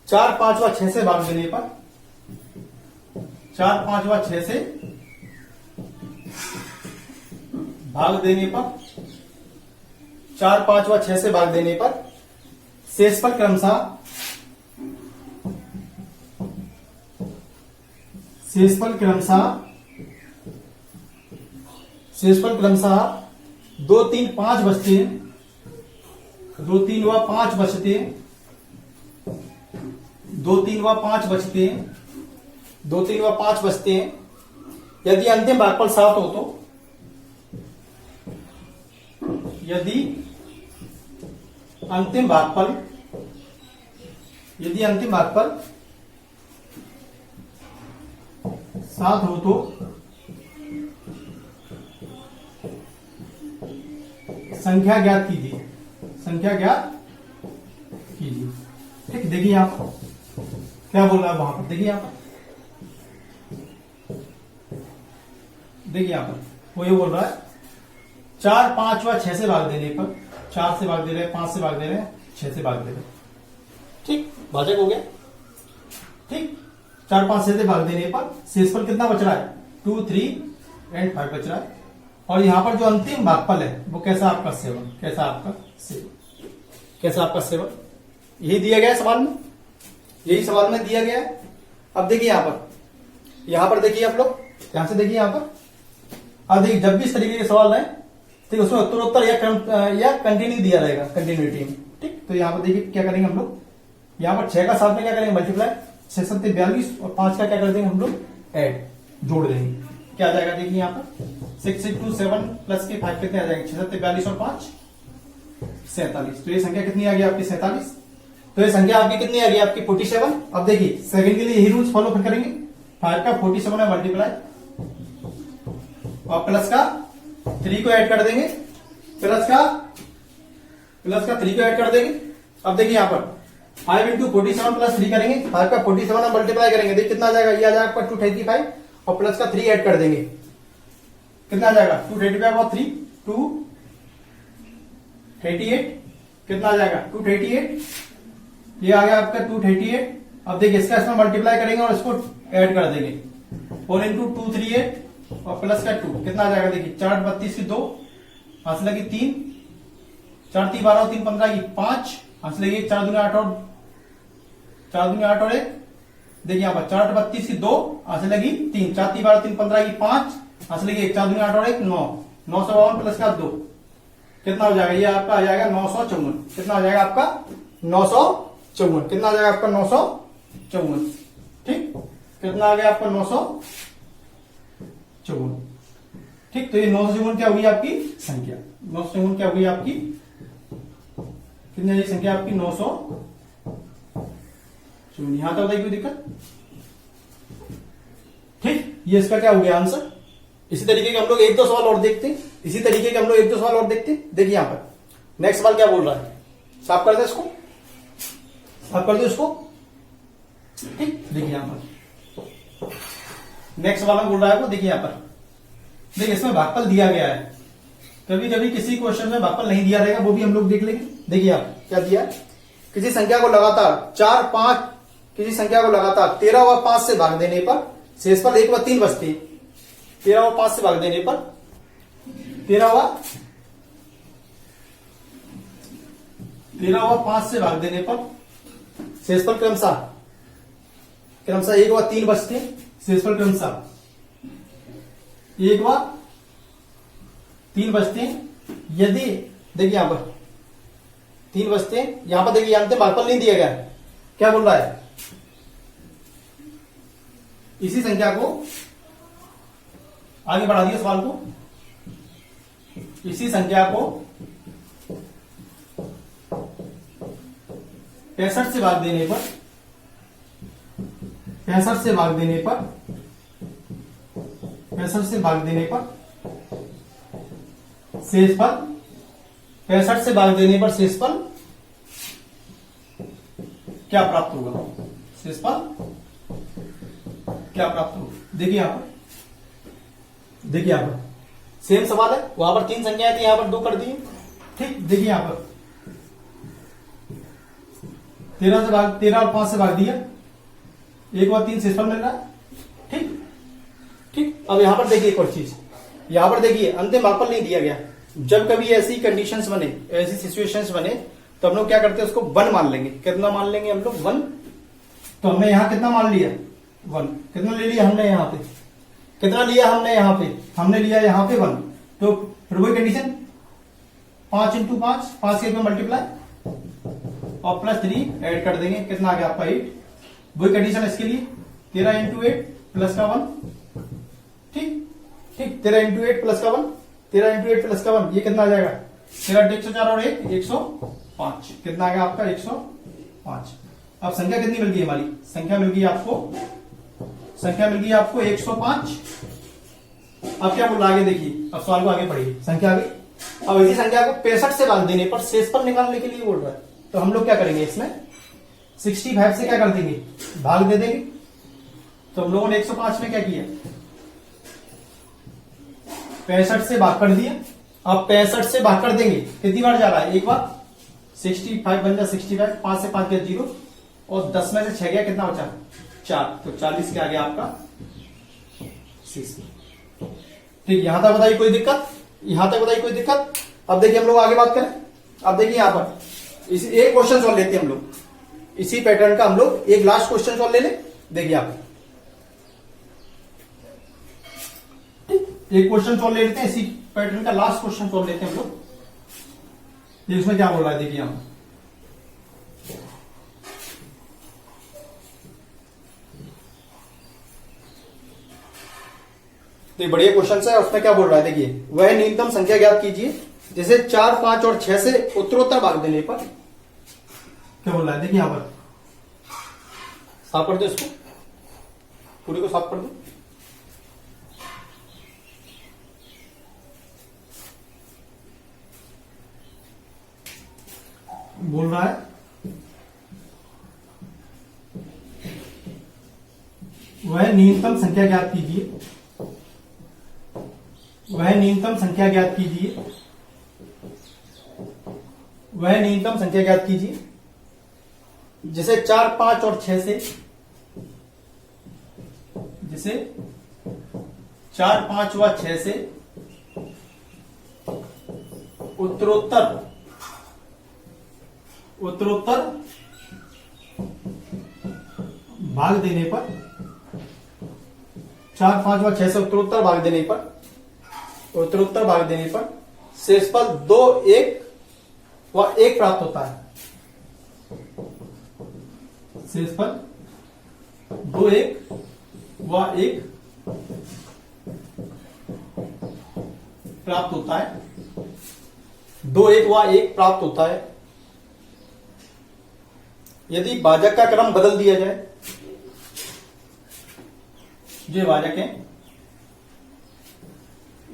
4, 5 व 6 से भाग देने पर, 4, 5 व 6 से भाग देने पर, 4, 5 व 6 से भाग देने पर शेषफल क्रमशः 2, 3, 5 बचते हैं, 2, 3 व 5 बचते हैं, 2, 3 व 5 बचते हैं, 2, 3 व 5 बचते हैं। यदि अंतिम भागफल 7 हो तो, यदि अंतिम भागफल 7 हो तो संख्या ज्ञात कीजिए, संख्या ज्ञात कीजिए। ठीक, देखिए यहां पर क्या बोल रहा है वहां पर, देखिए यहां पर, देखिए यहां पर वो ये बोल रहा है 4, 5 व 6 से भाग देने पर, 4 से भाग दे रहे हैं, 5 से भाग दे रहे हैं, 6 से भाग दे रहे हैं। ठीक, भाजक हो गया। ठीक, 4, 5, 6 से भाग देने पर शेषफल कितना बच रहा है 2, 3 एंड 5 बच रहा है। और यहां पर जो अंतिम भागफल है वो कैसा आपका 7, कैसा आपका 7, यही दिया गया है सवाल में, यही सवाल में दिया गया है। अब देखिए यहां पर देखिए आप लोग ध्यान से देखिए यहां पर। अब देखिए जब भी इस तरीके के सवाल आए ठीक, उसमें उत्तरोत्तर या कंटिन्यू दिया रहेगा, कंटिन्यूटी में। ठीक, तो यहां पर देखिए क्या करेंगे हम लोग, यहां पर 6 का 7 में क्या करेंगे मल्टीप्लाई, 6 7 42 और 5 का क्या कर देंगे हम लोग ऐड, जोड़ देंगे। क्या आ जाएगा देखिए यहाँ पर 6, 6, 2, 7 प्लस के 5 कितने आ जाएंगे 6 7 42 और 5 47। तो ये संख्या कितनी आ गई आपकी 47। तो ये संख्या आपकी कितनी आ गई आपकी 47। अब देखिए सेकंड के लिए यही रूल्स फॉलो करेंगे, 5 का 47 में मल्टीप्लाई और प्लस का 3 को ऐड कर देंगे, प्लस का 3 को ऐड कर देंगे। अब देखिए यहाँ पर 5 इंटू 47 प्लस 3 करेंगे, 5 का 47 में मल्टीप्लाई करेंगे, देखिए कितना आ जाएगा, ये आ जाएगा आपका 235 और प्लस का 3 ऐड कर देंगे, कितना आ जाएगा 235 और 3 238, कितना आ जाएगा 238, ये आ गया आपका 238। अब देखिए इसका इसमें मल्टीप्लाई करेंगे और इसको ऐड कर देंगे 4 इंटू 238 और प्लस का 2 कितना आ जाएगा देखिए 4 32 की 2 हाथ लगी 3 4 3 12 3 15 की 5 हाथ लगी 4 दूनी 8 और 1 देखिए यहाँ पर 4 8 32 की 2, यहां से लगी 3, 4 3 12 3 15 की 5, यहां से लगी 1, 4 2 8 और 1 9, 952 प्लस का 2 कितना हो जाएगा? ये आपका आ जाएगा 954। कितना आ जाएगा आपका? 954। कितना आ जाएगा आपका? 954। ठीक, कितना आ गया आपका? 954। ठीक, तो ये 954 क्या हुई आपकी संख्या? 954 क्या हुई आपकी? कितनी संख्या आपकी? 954। यहां तक बताइए कोई दिक्कत? ठीक, ये इसका क्या हो गया आंसर। इसी तरीके के हम लोग 1 2 सवाल और देखते हैं। इसी तरीके के हम लोग 1 2 सवाल और देखते हैं। देखिए यहां पर नेक्स्ट सवाल क्या बोल रहा है, साफ कर दे इसको, साफ कर दो इसको। ठीक, देखिए यहां पर नेक्स्ट सवाल में बोल रहा है वो, देखिए यहां पर, देखिए इसमें भागफल दिया गया है। कभी कभी किसी क्वेश्चन में भागफल नहीं दिया रहेगा, वो भी हम लोग देख लेंगे। देखिए आप क्या दिया है, किसी संख्या को लगातार 4 5, किसी संख्या को लगातार 13 व 5 से भाग देने पर शेषफल 1 व 3 बचते हैं। 13 व 5 से भाग देने पर 13 व 5 से भाग देने पर शेषफल क्रमशः 1 व 3 बचते हैं। शेषफल क्रमशः 1 व 3 बचते हैं। यदि देखिए यहां पर 3 बचते हैं, यहां पर देखिए अंतिम भागफल नहीं दिया गया है। क्या बोल रहा है, इसी संख्या को आगे बढ़ा दिया सवाल को, इसी संख्या को 65 से भाग देने पर 65 से भाग देने पर 65 से भाग देने पर शेषफल 65 से भाग देने पर शेषफल क्या प्राप्त होगा? शेषफल क्या प्राप्त होगा? देखिए यहां पर, देखिए यहां पर सेम सवाल है, वहां पर 3 संख्याएं थी, यहां पर 2 कर दी। ठीक, देखिए यहां पर 13 और 5 से भाग दिया, 1 व 3 शेषफल मिल रहा है। ठीक ठीक, अब यहां पर देखिए एक और चीज, यहां पर देखिए अंतिम भागफल नहीं दिया गया। जब कभी ऐसी कंडीशंस बने, ऐसी सिचुएशंस बने, तो हम लोग क्या करते हैं, उसको 1 मान लेंगे। कितना मान लेंगे हम लोग? 1। तो हमने यहां कितना मान लिया? 1। कितना ले लिया हमने यहां पे? कितना लिया हमने यहां पे? हमने लिया यहां पे 1। तो फिर वही कंडीशन 5 इंटू 5, 5 के मल्टीप्लाई और प्लस 3 ऐड कर देंगे। कितना आ गया आपका? 8। वही कंडीशन इसके लिए 13 इंटू 8 प्लस का 1। ठीक ठीक, 13 इंटू 8 प्लस का 1, 13 इंटू 8 प्लस का 1, ये कितना आ जाएगा? 13 104 और 1 105। कितना आ गया आपका? 105। अब संख्या कितनी मिल गई हमारी? संख्या मिल गई आपको 105। अब क्या बोल रहा है आगे देखिए, अब सवाल को आगे पढ़िए, संख्या आगे। अब इसी संख्या को 65 से भाग देने पर शेषफल निकालने के लिए बोल रहा है। तो हम लोग क्या करेंगे, इसमें 65 से क्या कर देंगे? भाग दे देंगे। तो हम लोगों ने 105 में क्या किया? 65 से भाग कर दिया। अब 65 से भाग कर देंगे, कितनी बार जा रहा है? एक बार। 65 बन जाए 65, 5 से 5 गया 0 और 10 में से 6 गया, कितना बचा? 4। तो 40 के आगे आपका 60। ठीक, यहां तक बताइए कोई दिक्कत? यहां तक बताइए कोई दिक्कत? अब देखिए हम लोग आगे बात करें। अब देखिए यहां पर एक क्वेश्चन सॉल्व लेते हैं हम लोग, इसी पैटर्न का हम लोग एक लास्ट क्वेश्चन सॉल्व ले ले। देखिए आप एक क्वेश्चन सॉल्व ले लेते हैं, इसी पैटर्न का लास्ट क्वेश्चन सॉल्व लेते हैं हम लोग। इसमें क्या बोल रहा है देखिए हम, तो बढ़िया क्वेश्चन है। उसमें क्या बोल रहा है देखिए, वह न्यूनतम संख्या ज्ञात कीजिए जैसे 4 5 और 6 से उत्तरोत्तर भाग देने पर। क्या बोल रहा है देखिए यहां पर, साफ कर दो इसको, पूरी को साफ कर दो। बोल रहा है वह न्यूनतम संख्या ज्ञात कीजिए, वह न्यूनतम संख्या ज्ञात कीजिए, वह न्यूनतम संख्या ज्ञात कीजिए जिसे 4 5 और 6 से, जिसे 4 5 व 6 से उत्तरोत्तर भाग देने पर 4, 5 व 6 से उत्तरोत्तर भाग देने पर शेषफल 2, 1 व 1 प्राप्त होता है। शेषफल 2, 1 व 1 प्राप्त होता है। 2, 1 व 1 प्राप्त होता है यदि भाजक का क्रम बदल दिया जाए। जो भाजक है,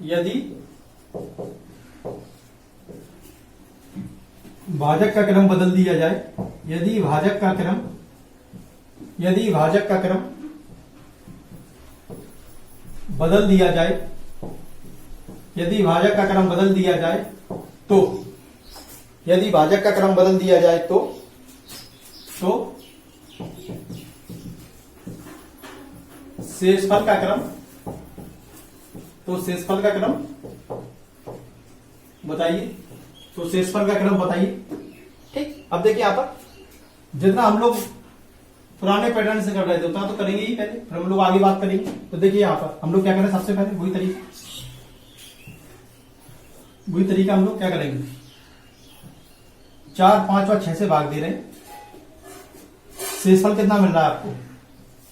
यदि भाजक का क्रम बदल दिया जाए, यदि भाजक का क्रम बदल दिया जाए, यदि भाजक का क्रम बदल दिया जाए तो, यदि भाजक का क्रम बदल दिया जाए तो शेषफल का क्रम बताइए। तो शेषफल का क्रम बताइए। ठीक, अब देखिए यहां पर जितना हम लोग पुराने पैटर्न से कर रहे थे उतना तो करेंगे ही पहले, फिर हम लोग आगे बात करेंगे। तो देखिए यहां पर हम लोग क्या करें, सबसे पहले वही तरीका हम लोग क्या करेंगे, 4, 5 और 6 से भाग दे रहे हैं। शेषफल कितना मिल रहा है आपको,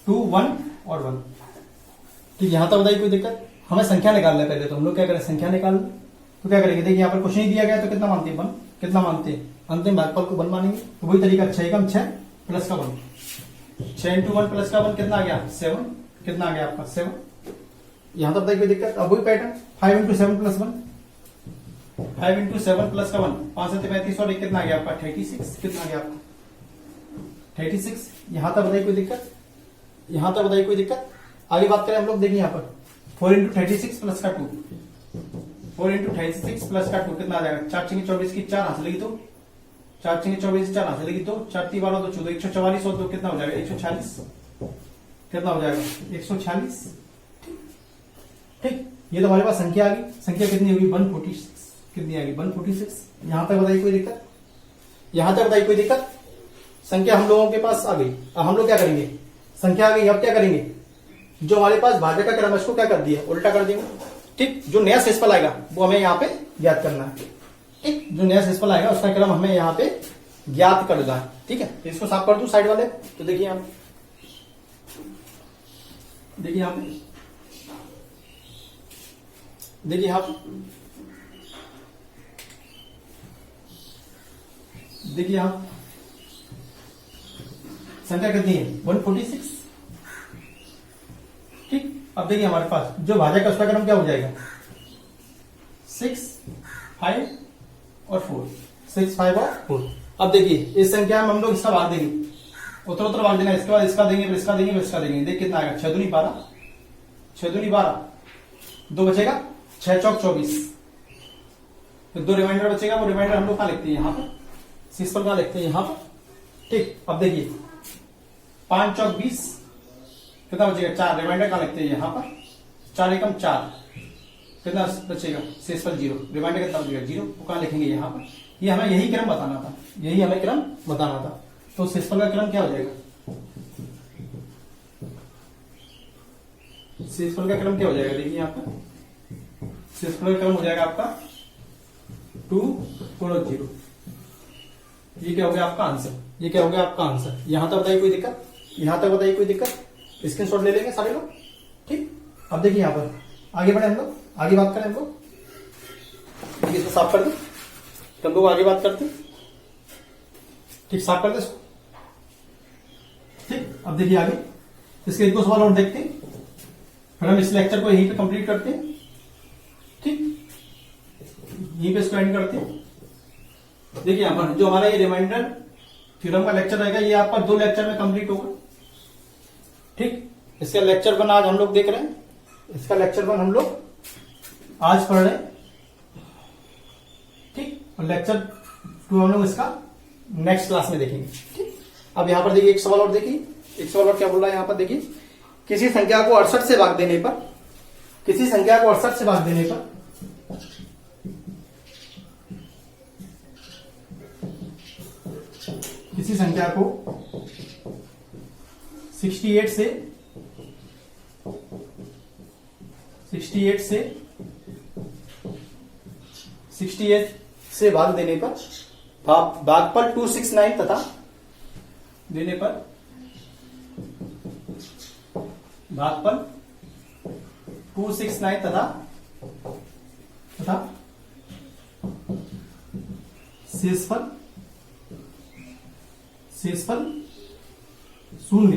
2, 1 और 1। ठीक, यहां तक बताइए कोई दिक्कत। हमें संख्या निकालना है पहले, तो हम लोग क्या करें, संख्या निकाल। तो क्या करेंगे, देखिए यहाँ पर कुछ नहीं दिया गया तो कितना मानते हैं, 1। कितना मानते हैं, अंतिम भागफल को 1 मानेंगे। तो वही तरीका, 6 एकम 6 प्लस का 1, 6 × 1 प्लस का 1 कितना आ गया, 7। कितना आ गया आपका, 7। यहां तक बताइए कोई दिक्कत। अब वही पैटर्न, 5 × 7 प्लस 1, 5 × 7 प्लस का 1, 5 7 35 और 1 कितना आ गया आपका, 36। कितना आ गया आपका, 36। यहां तक बताइए कोई दिक्कत। आगे बात करें हम लोग, देखिए यहाँ पर 4 × 36 प्लस का 2, 4 × 36 प्लस का 2 कितना आ जाएगा, 4 × 24 की 4 हाथ लगी तो, 4 × 24 4 हाथ लगी तो, 4 × 12 2 14, 144 और 2 कितना हो जाएगा, 146। कितना हो जाएगा, 146। ठीक, ये तो हमारे पास संख्या आ गई। संख्या कितनी होगी, 146। कितनी आ गई, 146। यहां तक बताइए कोई दिक्कत। संख्या हम लोगों के पास आ गई। अब हम लोग क्या करेंगे, संख्या आ गई, अब क्या करेंगे, जो हमारे पास भाजक का क्रम है उसको क्या कर दिया, उल्टा कर देंगे। ठीक, जो नया शेषफल आएगा वो हमें यहाँ पे ज्ञात करना है। ठीक, जो नया शेषफल आएगा उसका क्रम हमें यहाँ पे ज्ञात करना है। ठीक है, तो इसको साफ कर दूं साइड वाले। तो देखिए यहाँ संख्या कितनी है, 146। ठीक, अब देखिए हमारे पास जो भाजक का उसका क्रम क्या हो जाएगा, 6, 5 और 4, 6, 5 और 4। अब देखिए इस संख्या में हम लोग इसका भाग देंगे, उत्तर भाग देना, इसके बाद इसका देंगे, फिर इसका देंगे, फिर इसका देंगे। देख कितना आएगा, 6 दूनी 12, 6 दूनी 12, 2 बचेगा, 6 चौक 24, फिर 2 रिमाइंडर बचेगा। वो रिमाइंडर हम लोग कहाँ लिखते हैं, यहाँ पर शेषफल कहाँ लिखते हैं, यहाँ पर। ठीक, अब देखिए 5 चौक 20 कितना बचेगा, 4 रिमाइंडर कहाँ लिखते हैं, यहाँ पर। 4 एकम 4 कितना बचेगा, शेषफल 0, रिमाइंडर कितना बचेगा, 0। वो कहाँ लिखेंगे, यहाँ पर। ये हमें यही क्रम बताना था, तो शेषफल का क्रम क्या हो जाएगा, देखिए यहाँ पर शेषफल का क्रम हो जाएगा आपका 2 × 0। ये क्या हो गया आपका आंसर। यहां तक बताइए कोई दिक्कत। स्क्रीनशॉट ले लेंगे सारे लोग। ठीक, अब देखिए यहां पर आगे बढ़े हम लोग, आगे बात करें हम लोग। देखिए इसको साफ कर दे, तो हम लोग आगे बात करते हैं। ठीक, साफ कर दे इसको। ठीक, अब देखिए आगे इसके 1-2 सवाल और देखते हैं, फिर हम इस लेक्चर को यहीं पे कंप्लीट करते हैं। ठीक, यहीं पे इसको एंड करते हैं। देखिए यहां पर जो हमारा ये रिमाइंडर थ्योरम का लेक्चर रहेगा, ये आपका 2 लेक्चर में कंप्लीट होगा। ठीक, इसका लेक्चर 1 आज हम लोग देख रहे हैं, इसका लेक्चर 1 हम लोग आज पढ़ रहे हैं। ठीक, और लेक्चर 2 हम लोग इसका नेक्स्ट क्लास में देखेंगे। ठीक, अब यहां पर देखिए एक सवाल और देखिए, एक सवाल और क्या बोल रहा है यहां पर। देखिए किसी संख्या को 68 से भाग देने पर, किसी संख्या को 68 से भाग देने पर 68 से 68 से भाग देने पर भागफल 269 तथा देने पर भागफल 269 तथा शेषफल शून्य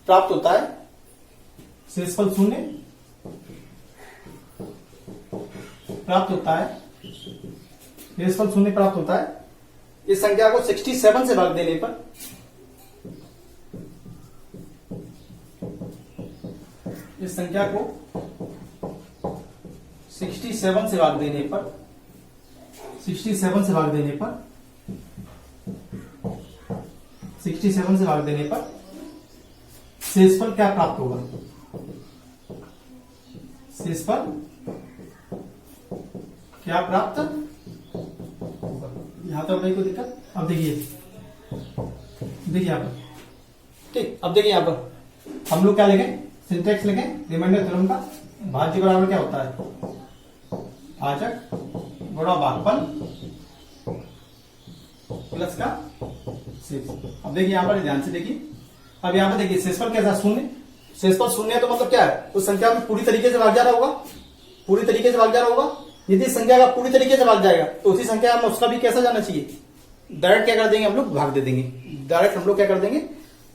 प्राप्त होता है। शेषफल शून्य प्राप्त होता है। शेषफल शून्य प्राप्त होता है। इस संख्या को 67 से भाग देने पर इस संख्या को 67 से भाग देने पर 67 से भाग देने पर 67 से भाग देने पर शेषफल क्या प्राप्त होगा? शेषफल क्या प्राप्त होगा? यहां तक कोई दिक्कत? अब देखिए यहां पर, ठीक। अब देखिए यहां पर हम लोग क्या लिखें? सिंटेक्स लिखें। रिमाइंडर थ्योरम का भाज्य बराबर क्या होता है? भाजक गुणा भागफल प्लस का शेष। अब देखिए यहां पर ध्यान से देखिए। अब यहां पर देखिए शेषफल कैसा? शून्य। शेषफल शून्य है तो मतलब क्या है? उस संख्या में पूरी तरीके से भाग जा रहा होगा। पूरी तरीके से भाग जा रहा होगा। यदि संख्या का पूरी तरीके से भाग जाएगा तो उसी संख्या में उसका भी कैसा जाना चाहिए? डायरेक्ट क्या कर देंगे हम लोग? भाग दे देंगे। डायरेक्ट हम लोग क्या कर देंगे?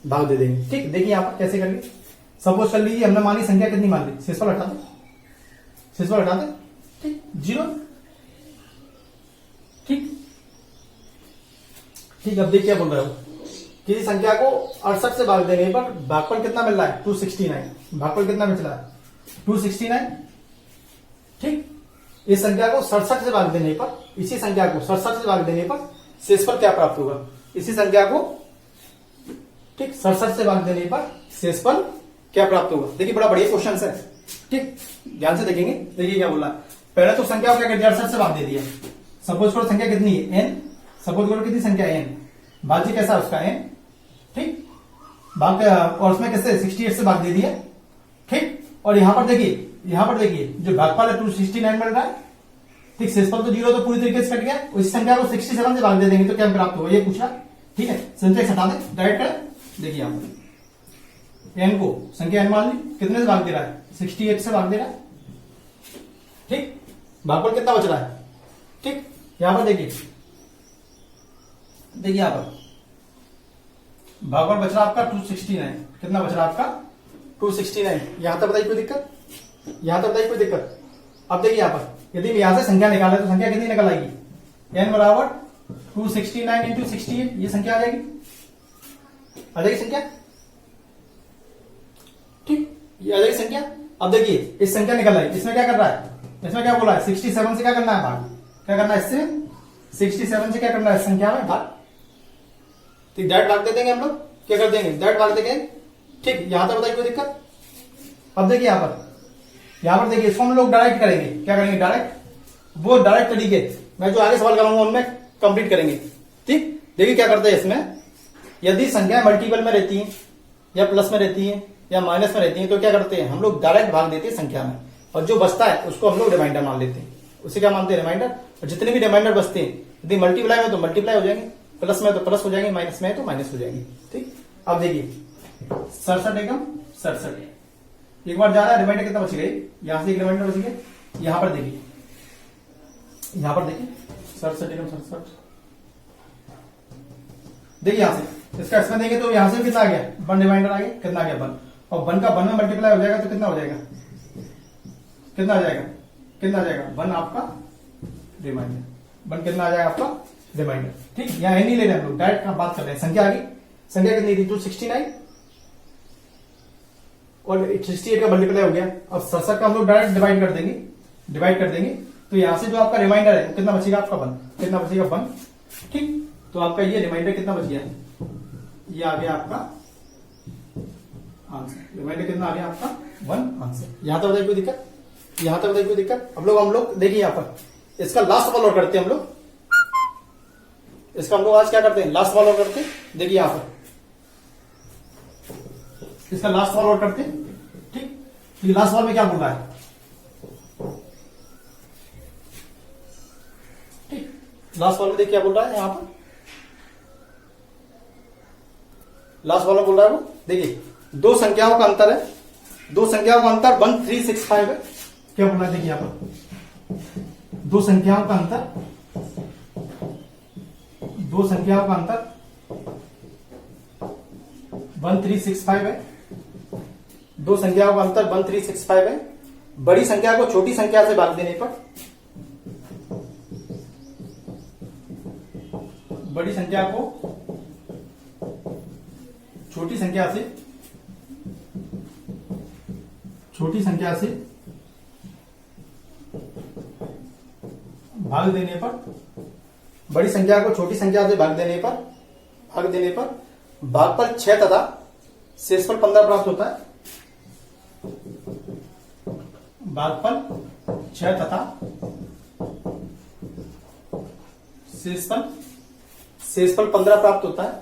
भाग दे देंगे। ठीक। देखिए यहां पर कैसे करेंगे। सपोज कर लीजिए हमने मानी संख्या कितनी मान ली? शेषफल हटा दे। शेषफल हटा दे। ठीक। 0। ठीक। अब देखिए क्या बोल रहे हो? किसी संख्या को 68 से भाग देने पर भागफल कितना मिल रहा है? 269। भागफल कितना मिल रहा है? 269। ठीक। इस संख्या को 67 से भाग देने पर, इसी संख्या को 67 से भाग देने पर शेषफल क्या प्राप्त होगा? इसी संख्या को, ठीक, 67 से भाग देने पर शेषफल क्या प्राप्त होगा? देखिए बड़ा बढ़िया क्वेश्चन है। ठीक। ध्यान से देखेंगे। देखिए क्या बोला। पहले तो संख्या को क्या कर दिया? 68 से भाग दे दिया। सपोज करो संख्या कितनी है? n। सपोज करो कितनी संख्या है? n। भाज्य कैसा उसका? n। ठीक। भाग और उसमें कैसे? 68 से भाग दे दिया। ठीक। और यहां पर देखिए जो भागफल है 269 मिल रहा है। ठीक। शेषफल तो 0 तो पूरी तरीके से कट गया। उस संख्या को 67 से भाग दे देंगे तो क्या प्राप्त होगा? ये पूछा। ठीक है। सिंटेक्स हटा दे, डायरेक्ट कर। देखिए यहां पर n को संख्या n मान ली, कितने से भाग दे रहा है? 68 से भाग दे रहा है। ठीक। भागफल कितना बच रहा है? ठीक। यहां पर देखिए यहां पर भागफल बच रहा आपका 269। कितना बच रहा आपका? 269। यहां तक बताइए कोई दिक्कत? अब देखिए यहां पर यदि यहां से संख्या निकाले तो संख्या कितनी निकल आएगी? n बराबर 269 इंटू 68। ये संख्या आ जाएगी संख्या। ठीक। ये आ जाएगी संख्या। अब देखिए इस संख्या निकल आई। इसमें क्या कर रहा है? इसमें क्या बोला है? 67 से क्या करना है? भाग। क्या करना है इससे? 67 से क्या करना है? संख्या में भाग। ठीक। डायरेक्ट भाग दे देंगे हम लोग। क्या कर देंगे? डायरेक्ट भाग देंगे। ठीक। यहां तक बताइए कोई दिक्कत? अब देखिए यहां पर देखिए इसको हम लोग डायरेक्ट करेंगे। क्या करेंगे? डायरेक्ट। वो डायरेक्ट तरीके मैं जो आगे सवाल कराऊंगा उनमें कंप्लीट करेंगे। ठीक। देखिए क्या करते हैं इसमें। यदि संख्या मल्टीपल में रहती है या प्लस में रहती है या माइनस में रहती है तो क्या करते हैं हम लोग? डायरेक्ट भाग देते हैं संख्या में, और जो बचता है उसको हम लोग रिमाइंडर मान लेते हैं। उसे क्या मानते हैं? रिमाइंडर। और जितने भी रिमाइंडर बचते हैं यदि मल्टीप्लाई में तो मल्टीप्लाई हो जाएंगे, प्लस में तो प्लस हो जाएंगे, माइनस में तो माइनस हो जाएंगे। ठीक। अब देखिए 67 एकम 67। एक बार जा रहा है। रिमाइंडर कितना बच गई? यहां से एक रिमाइंडर बच गया। यहां पर देखिए 67 एकम 67। देखिए यहां से इसका एक्सपेंस देंगे तो यहां से कितना आ गया? 1 रिमाइंडर आ गया। कितना आ गया? 1। और 1 का 1 में मल्टीप्लाई हो जाएगा तो कितना हो जाएगा? कितना आ जाएगा? 1 आपका रिमाइंडर। 1 कितना आ जाएगा आपका? रिमाइंडर। ठीक। यहां नहीं ले रहे हम लोग, डायरेक्ट बात कर रहे हैं। संख्या आ गई। संख्या कितनी थी? 269 और 68 का मल्टीप्लाई हो गया। अब 67 का हम लोग डायरेक्ट डिवाइड कर देंगे तो यहां से जो आपका रिमाइंडर है कितना बचेगा? आपका 1। कितना बचेगा? 1। ठीक। तो आपका ये रिमाइंडर कितना बच गया? ये आ गया आपका आंसर। रिमाइंडर कितना आ गया आपका? 1 आंसर। यहां तक बताइए कोई दिक्कत? अब हम लोग देखिए यहां पर इसका लास्ट सवाल और करते हैं हम लोग। इसका हम लोग आज क्या करते हैं, लास्ट सवाल और करते हैं। देखिए यहां पर इसका लास्ट सवाल और करते हैं। ठीक, ये लास्ट सवाल में क्या बोल रहा है, ठीक, लास्ट सवाल में देखिए क्या बोल रहा है यहां पर। लास्ट वाला बोल रहा है वो, देखिए दो संख्याओं का अंतर है, दो संख्याओं का अंतर 1365 है। क्या बोल रहा है, देखिए यहां पर दो संख्याओं का अंतर, दो संख्याओं का अंतर 1365 है। दो संख्याओं का अंतर 1365 है। बड़ी संख्या को छोटी संख्या से भाग देने पर, बड़ी संख्या को छोटी संख्या से, छोटी संख्या से भाग देने पर, बड़ी संख्या को छोटी संख्या से भाग देने पर, भागफल 6 तथा शेषफल 15 प्राप्त होता है। भागफल 6 तथा शेषफल 15 प्राप्त होता है।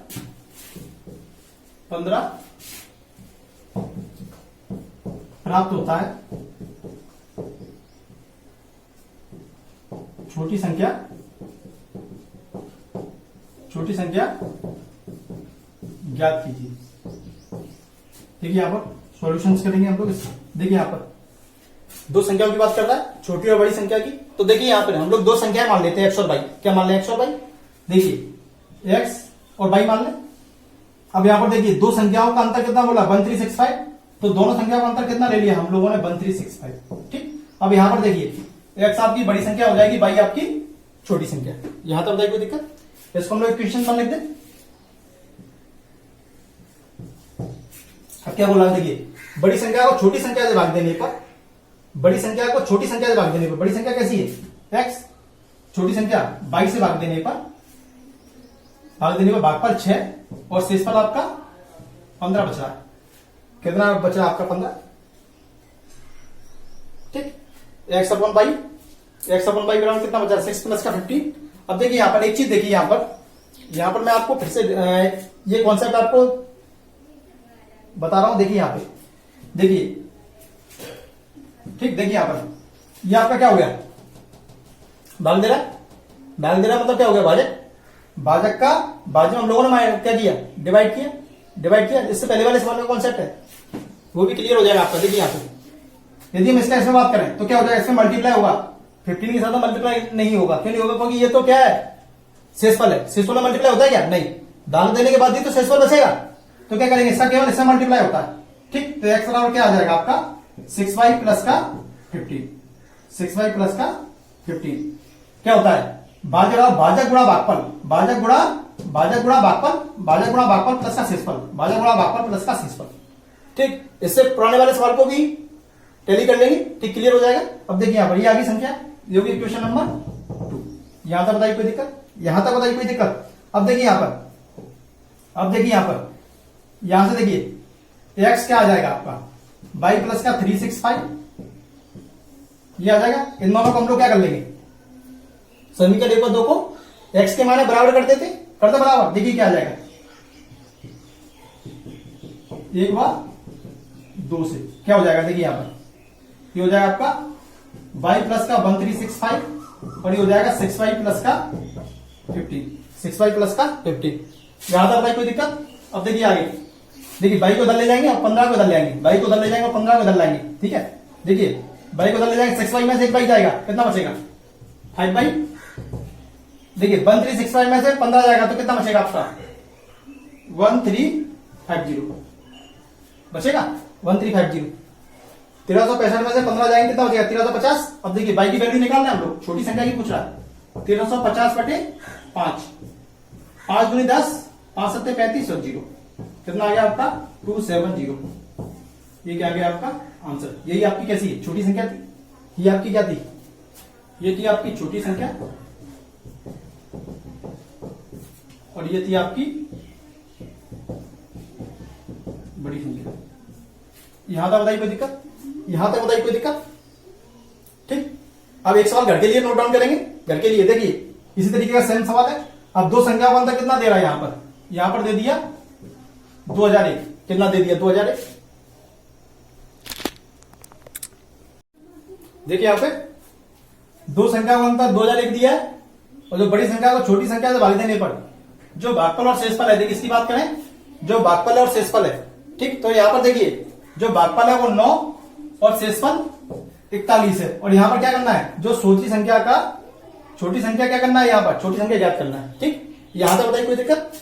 15 प्राप्त होता है। छोटी संख्या ज्ञात कीजिए। देखिए यहां पर सॉल्यूशंस करेंगे हम लोग इसका। देखिए यहां पर दो संख्याओं की बात कर रहा है, छोटी और बड़ी संख्या की। तो देखिए यहां पर हम लोग दो संख्याएं मान लेते हैं, एक्स और वाई। क्या मान लें, एक्स और वाई। देखिए एक्स और वाई मान लें। अब यहां पर देखिए दो संख्याओं का अंतर कितना बोला, 1365। तो दोनों संख्याओं का अंतर कितना ले लिया हम लोगों ने, 1365। ठीक, अब यहां पर देखिए एक्स आपकी बड़ी संख्या हो जाएगी, वाई आपकी छोटी संख्या। यहां तक बताइए कोई दिक्कत, इसको हम लोग इक्वेशन मान लिख दें। अब क्या बोला, देखिए बड़ी संख्या को छोटी संख्या से भाग देने पर, बड़ी संख्या को छोटी संख्या से भाग देने पर, बड़ी संख्या कैसी है एक्स, छोटी संख्या वाई से भाग देने पर भागफल 6 और शेषफल आपका 15 बच रहा है। कितना बच रहा है आपका, 15। ठीक, एक्स अपन वाई बराबर कितना बचा, 6 प्लस का 15। अब देखिए यहां पर एक चीज देखिए, यहां पर मैं आपको फिर से ये कॉन्सेप्ट आपको बता रहा हूं। देखिए यहां पे, देखिए ठीक, देखिए यहां पर ये आपका क्या हो गया, भाग दे रहा मतलब क्या हो गया, भाजक। भाजक का भाजक हम लोगों ने क्या किया, डिवाइड किया। इससे पहले वाले सवाल में कॉन्सेप्ट है वो भी क्लियर हो जाएगा आपका। देखिए यहां पे यदि हम इसका इसमें बात करें तो क्या हो जाएगा, इसमें मल्टीप्लाई होगा, 15 के साथ मल्टीप्लाई नहीं होगा। क्यों नहीं होगा, क्योंकि ये तो क्या है, शेषफल है। शेषफल में मल्टीप्लाई होता है क्या, नहीं। दान देने के बाद ही तो शेषफल बचेगा, तो क्या करेंगे, इसका केवल इससे मल्टीप्लाई होता है। ठीक, तो एक्स बराबर क्या आ जाएगा आपका, 6y प्लस का 15। 6y प्लस का 15 क्या होता है, भाजक गुणा भागफल, भाजक गुणा भागफल प्लस का शेषफल, भाजक गुणा भागफल प्लस का शेषफल। ठीक, इससे पुराने वाले सवाल को भी टैली कर लेंगे। ठीक, क्लियर हो जाएगा। अब देखिए यहां पर ये आगे संख्या, ये होगी इक्वेशन नंबर 2। यहां तक बताइए कोई दिक्कत, अब देखिए यहां पर, यहां से देखिए x क्या आ जाएगा आपका, y प्लस का 365 ये आ जाएगा। इन दोनों को हम लोग क्या कर लेंगे, समीकरण 1 और 2 को x के माने बराबर कर देते, करते बराबर। देखिए क्या आ जाएगा, 1 व 2 से क्या हो जाएगा, देखिए यहां पर ये हो जाएगा आपका y प्लस का 1365 और ये हो जाएगा 6y प्लस का 15। 6y प्लस का 15 यहां तक भाई कोई दिक्कत। अब देखिए आगे, देखिए y को इधर ले जाएंगे और 15 को इधर ले आएंगे, y को इधर ले जाएंगे और 15 को इधर लाएंगे। ठीक है, देखिए y को इधर ले जाएंगे, 6y में से 1y जाएगा, कितना बचेगा, 5y। देखिए 1365 में से 15 जाएगा तो कितना बचेगा आपका, 1350 बचेगा, 1350। 1365 में से 15 जाएंगे, कितना बचेगा, 1350। अब देखिए y की वैल्यू निकालना है हम लोग, छोटी संख्या की पूछ रहा है। 1350 बटे 5, 5 दूनी 10, 5 सत्ते 35 और 0 कितना आ गया आपका, 270। ये क्या आ गया आपका आंसर। यही आपकी कैसी है, छोटी संख्या थी। ये आपकी क्या थी, ये थी आपकी छोटी संख्या और ये थी आपकी बड़ी संख्या। यहां तक बताइए कोई दिक्कत, ठीक। अब एक सवाल घर के लिए नोट डाउन करेंगे। घर के लिए देखिए इसी तरीके का सेम सवाल है, अब दो संख्या का अंतर कितना दे रहा है यहां पर दे दिया 2001। कितना दे दिया 2001। देखिए यहां पे दो संख्या का अंतर 2001 दिया है और जो बड़ी संख्या को छोटी संख्या से भाग देने पर जो भागफल और शेषफल है, देखिए इसकी बात करें, जो भागफल और शेषफल है, ठीक, तो यहां पर देखिए जो भागफल है वो 9 और शेषफल 41 है। और यहां पर क्या करना है, जो छोटी संख्या क्या करना है, यहां पर छोटी संख्या ज्ञात करना है। ठीक, यहां तक बताइए कोई दिक्कत,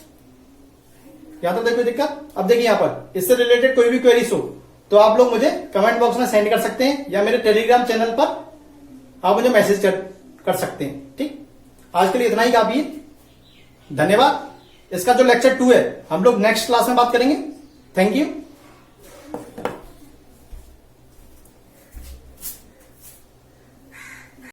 यहां तक कोई दिक्कत। अब देखिए यहां पर इससे रिलेटेड कोई भी क्वेरीज हो तो आप लोग मुझे कमेंट बॉक्स में सेंड कर सकते हैं या मेरे टेलीग्राम चैनल पर आप मुझे मैसेज कर सकते हैं। ठीक, आज के लिए इतना ही काफी है, धन्यवाद। इसका जो लेक्चर 2 है हम लोग नेक्स्ट क्लास में बात करेंगे। Thank you.